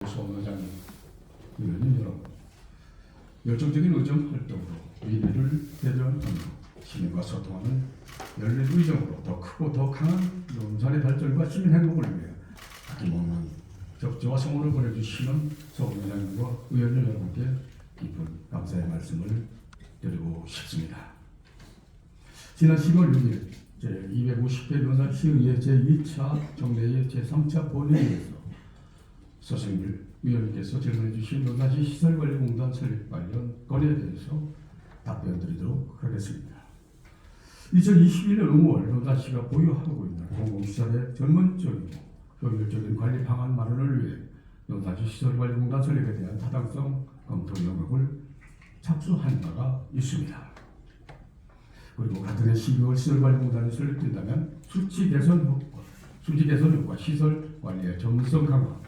소원회장님, 의원님 여러분, 열정적인 의정 활동으로 위기를 대변하며 시민과 소통하는 열린 의정으로 더 크고 더 강한 논산의 발전과 시민 행복을 위해 아낌없는 적재와 성원을 보내주시는 소원회장님과 의원님 여러분께 깊은 감사의 말씀을 드리고 싶습니다. 지난 10월 6일 제250회 논산시의회 제2차 정례회 제3차 본회의에서 서승길 위원님께서 질문해 주신 논산시 시설관리공단 설립 관련 건의에 대해서 답변드리도록 하겠습니다. 2021년 5월 논산시가 보유하고 있는 공공시설의 전문적이고 효율적인 관리 방안 마련을 위해 논산시 시설관리공단 설립에 대한 타당성 검토 영역을 착수한 바가 있습니다. 그리고 같은 해 12월 시설관리공단이 설립된다면 수치 개선 효과, 시설 관리의 전문성 강화,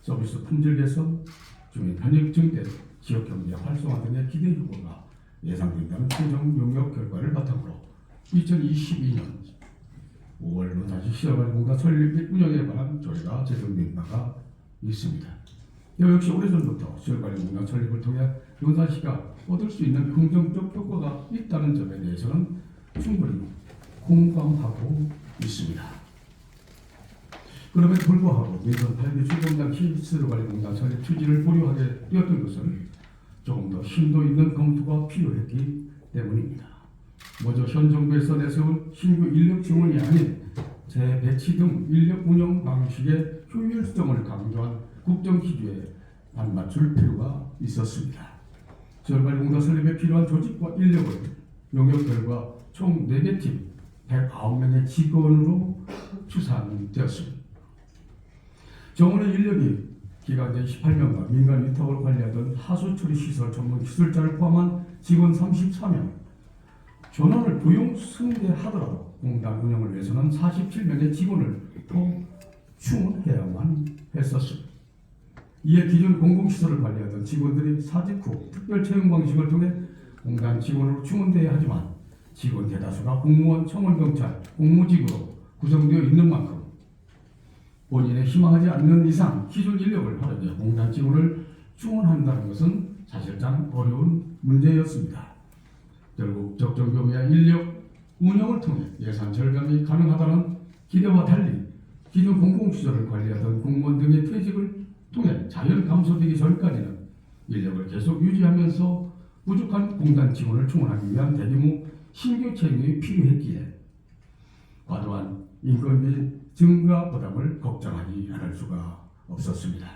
서비스 품질 개선, 주민 편익 증대, 지역 경제 활성화 등의 기대 효과가 예상된다는 최종 용역 결과를 바탕으로 2022년 5월 논산시 시설관리공단 설립 및 운영에 관한 조례가 제정된 바가 있습니다. 역시 오래전부터 시설관리공단 설립을 통해 논산시가 얻을 수 있는 긍정적 효과가 있다는 점에 대해서는 충분히 공감하고 있습니다. 그럼에도 불구하고 민선 8기 출공단 시설관리공단 설립 추진을 보류하게 되었던 것은 조금 더 심도 있는 검토가 필요했기 때문입니다. 먼저 현 정부에서 내세운 신규 인력 지원이 아닌 재배치 등 인력 운영 방식의 효율성을 강조한 국정 기조에 반맞출 필요가 있었습니다. 시설관리공단 설립에 필요한 조직과 인력을 용역 결과 총 4개 팀 109명의 직원으로 추산되었습니다. 정원의 인력이 기간제 18명과 민간 위탁으로 관리하던 하수처리 시설 전문 기술자를 포함한 직원 34명, 전원을 부용 승계하더라도 공단 운영을 위해서는 47명의 직원을 더 충원해야만 했었습니다. 이에 기존 공공시설을 관리하던 직원들이 사직 후 특별 채용 방식을 통해 공단 직원으로 충원되어야 하지만 직원 대다수가 공무원, 청원경찰, 공무직으로 구성되어 있는 만큼 본인의 희망하지 않는 이상 기존 인력을 활용해 공단 직원을 충원한다는 것은 사실상 어려운 문제였습니다. 결국 적정 규모의 인력 운영을 통해 예산 절감이 가능하다는 기대와 달리 기존 공공시설을 관리하던 공무원 등의 퇴직을 통해 자연 감소되기 전까지는 인력을 계속 유지하면서 부족한 공단 직원을 충원하기 위한 대규모 신규 채용이 필요했기에 과도한 인건비 증가 부담을 걱정하지 않을 수가 없었습니다.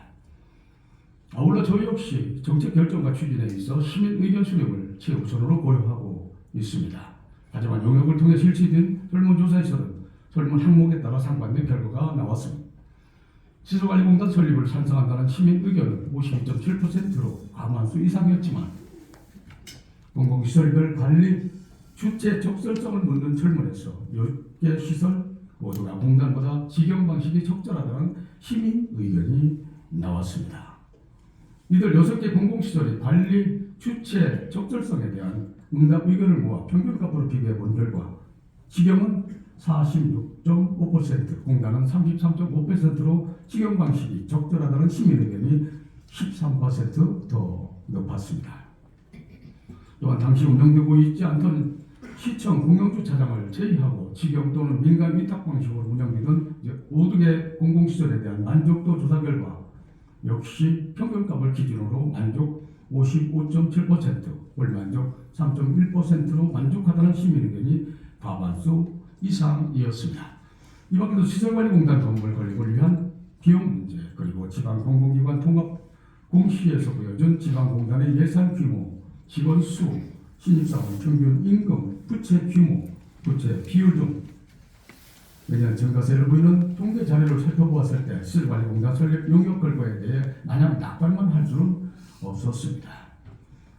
아울러 저희 역시 정책 결정과 추진에 있어 시민 의견 수렴을 최우선으로 고려하고 있습니다. 하지만 용역을 통해 실시된 설문조사에서는 설문 항목에 따라 상반된 결과가 나왔습니다. 시설관리공단 설립을 찬성한다는 시민 의견은 52.7%로 과반수 이상이었지만 공공시설별 관리 주체 적절성을 묻는 설문에서 10개 시설 모두가 공단보다 직영 방식이 적절하다는 시민 의견이 나왔습니다. 이들 6개 공공시설의 관리 주체 적절성에 대한 응답 의견을 모아 평균값으로 비교해 본 결과 직영은 46.5%, 공단은 33.5%로 직영 방식이 적절하다는 시민 의견이 13% 더 높았습니다. 또한 당시 운영되고 있지 않던 시청 공영주차장을 제외하고 직영 또는 민간 위탁 방식으로 운영되던 5개 공공시설에 대한 만족도 조사 결과 역시 평균값을 기준으로 만족 55.7%, 불만족 3.1%로 만족하다는 시민 의견이 과반수 이상이었습니다. 이 밖에도 시설관리공단 건물 건립을 위한 비용 문제, 그리고 지방공공기관 통합 공시에서 보여준 지방공단의 예산 규모, 직원 수, 신입사원 평균 임금, 부채 규모, 부채 비율 등 매년 증가세를 보이는 통계 자료를 살펴보았을 때 시설관리공단 설립 용역 결과에 대해 마냥 낙관만 할 수는 없었습니다.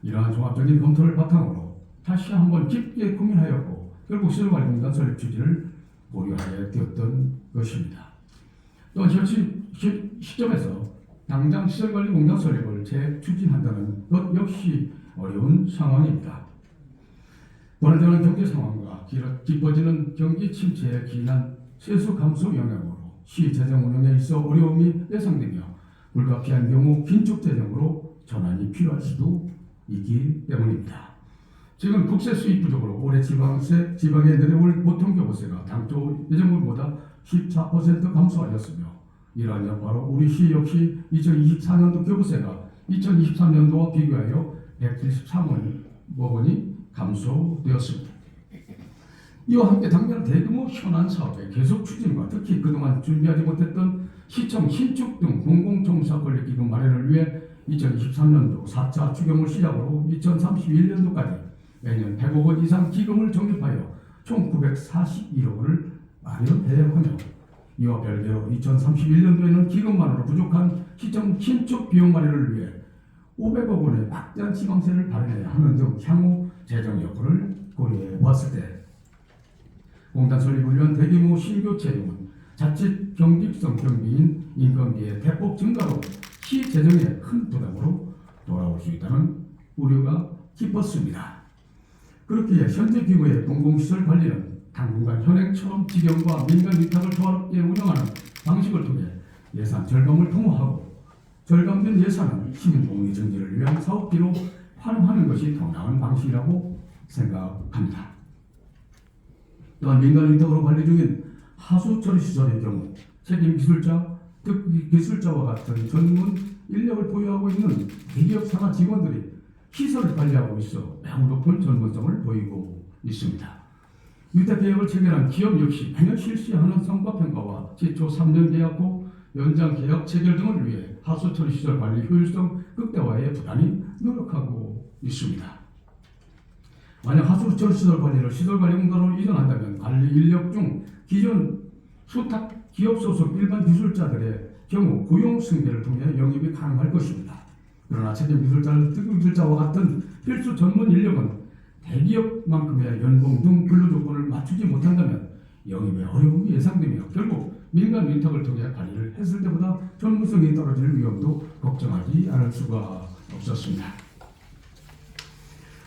이러한 종합적인 검토를 바탕으로 다시 한번 깊게 고민하였고 결국 시설관리공단 설립 추진을 보류하게 되었던 것입니다. 또한 현 시점에서 당장 시설관리공단 설립을 재추진한다는 것 역시 어려운 상황입니다. 불안정한 경제 상황과 깊어지는 경기 침체에 기인한 세수 감소 영향으로 시 재정 운영에 있어 어려움이 예상되며 불가피한 경우 긴축 재정으로 전환이 필요할 수도 있기 때문입니다. 지금 국세 수입 부족으로 올해 지방에 내려올 보통교부세가 당초 예정분보다 14% 감소하였으며 이러한 여파로 우리 시 역시 2024년도 교부세가 2023년도와 비교하여 173억 원이 감소되었습니다. 이와 함께 당장 대규모 현안 사업의 계속 추진과 특히 그동안 준비하지 못했던 시청 신축 등 공공청사 권리기금 마련을 위해 2023년도 4차 추경을 시작으로 2031년도까지 매년 100억 원 이상 기금을 적립하여 총 941억 원을 마련해야 하며 이와 별개로 2031년도에는 기금만으로 부족한 시청 신축 비용 마련을 위해 500억 원의 막대한 지방세를 발행해야 하는 등 향후 재정 여건을 고려해 보았을 때 공단 설립을 위한 대규모 신규 채용은 자칫 경직성 경비인 인건비의 대폭 증가로 시 재정에 큰 부담으로 돌아올 수 있다는 우려가 깊었습니다. 그렇기에 현재 기구의 공공시설 관리는 당분간 현행처럼 지경과 민간 위탁을 조화롭게 운영하는 방식을 통해 예산 절감을 도모하고 절감된 예산은 시민복리 증진을 위한 사업비로 활용하는 것이 더 나은 방식이라고 생각합니다. 또한 민간 위탁으로 관리 중인 하수 처리 시설의 경우 책임 기술자, 특 기술자와 같은 전문 인력을 보유하고 있는 대기업 산하 직원들이 시설을 관리하고 있어 매우 높은 전문성을 보이고 있습니다. 위탁 계약을 체결한 기업 역시 매년 실시하는 성과평가와 기초 3년 계약 후 연장 계약 체결 등을 위해 하수 처리 시설 관리 효율성 극대화에 부단히 노력하고 있습니다. 만약 하수 처리 시설 관리를 시설관리공단으로 이전한다면 관리 인력 중 기존 수탁 기업 소속 일반 기술자들의 경우 고용 승계를 통해 영입이 가능할 것입니다. 그러나 책임 기술자, 특급 기술자와 같은 필수 전문 인력은 대기업만큼의 연봉 등 근로 조건을 맞추지 못한다면 영입의 어려움이 예상되며 결국 민간 위탁을 통해 관리를 했을 때보다 전문성이 떨어질 위험도 걱정하지 않을 수가 없었습니다.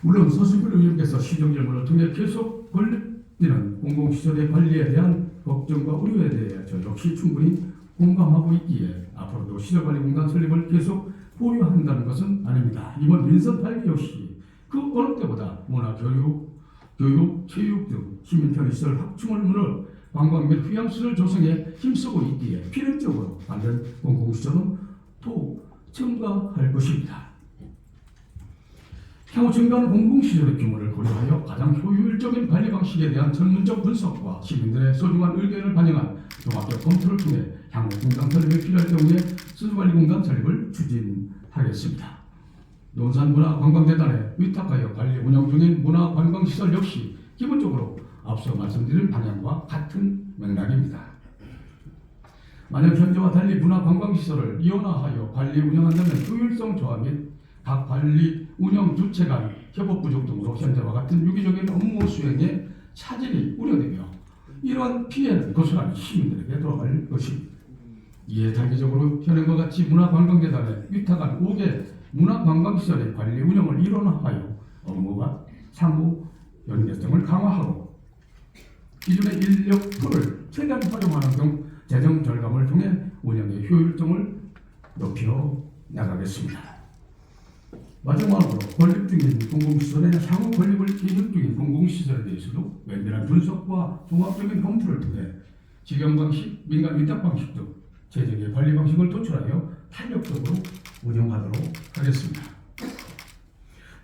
물론 서승필 의원께서 시정 질문을 통해 계속 건립되는 공공시설의 관리에 대한 걱정과 우려에 대해 저 역시 충분히 공감하고 있기에 앞으로도 시설관리공단 설립을 계속 보류한다는 것은 아닙니다. 이번 민선 8기 역시 그 어느 때보다 문화, 교육, 체육 등 시민 편의시설 확충을 물어 관광 및 휴양시설 조성에 힘쓰고 있기에 필연적으로 관련 공공시설은 또 증가할 것입니다. 향후 증가하는 공공시설의 규모를 고려하여 가장 효율적인 관리 방식에 대한 전문적 분석과 시민들의 소중한 의견을 반영한 종합적 검토를 통해 향후 공단 설립이 필요할 경우에 수도관리공단 설립을 추진하겠습니다. 논산문화관광재단에 위탁하여 관리 운영 중인 문화관광시설 역시 기본적으로 앞서 말씀드린 방향과 같은 맥락입니다. 만약 현재와 달리 문화관광시설을 이원화하여 관리 운영한다면 효율성 저하 및 각 관리 운영 주체 간 협업 부족 등으로 현재와 같은 유기적인 업무 수행에 차질이 우려되며 이러한 피해는 고스란히 시민들에게 돌아갈 것입니다. 이에 단기적으로 현행과 같이 문화관광재단에 위탁한 5개 문화관광시설의 관리 운영을 일원화하여 업무와 상호 연계성을 강화하고 기존의 인력 풀을 최대한 활용하는 등 재정 절감을 통해 운영의 효율성을 높여 나가겠습니다. 마지막으로 건립 중인 공공시설의 향후 건립을 계획 중인 공공시설에 대해서도 면밀한 분석과 종합적인 검토를 통해 직영 방식, 민간 위탁 방식 등 재정의 관리 방식을 도출하여 탄력적으로 운영하도록 하겠습니다.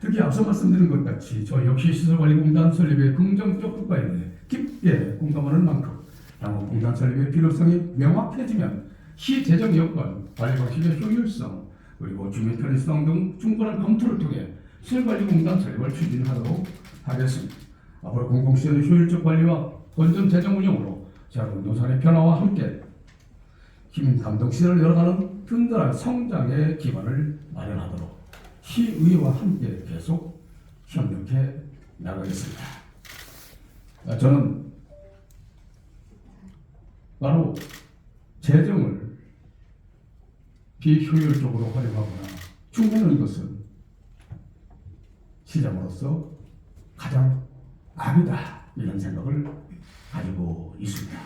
특히 앞서 말씀드린 것 같이 저 역시 시설관리공단 설립의 긍정적 효과에 대해 깊게 공감하는 만큼 향후 공단 설립의 필요성이 명확해지면 시 재정 여건, 관리 방식의 효율성, 그리고 주민 편의성 등 충분한 검토를 통해 시설관리공단 설립을 추진하도록 하겠습니다. 앞으로 공공시설의 효율적 관리와 건전 재정 운영으로 새로운 노선의 변화와 함께 시민 감동 시설을 열어가는 든든한 성장의 기반을 마련하도록 시의회와 함께 계속 협력해 나가겠습니다. 저는 바로 재정을 비효율적으로 활용하거나 축내는 것은 시장으로서 가장 악이다 이런 생각을 가지고 있습니다.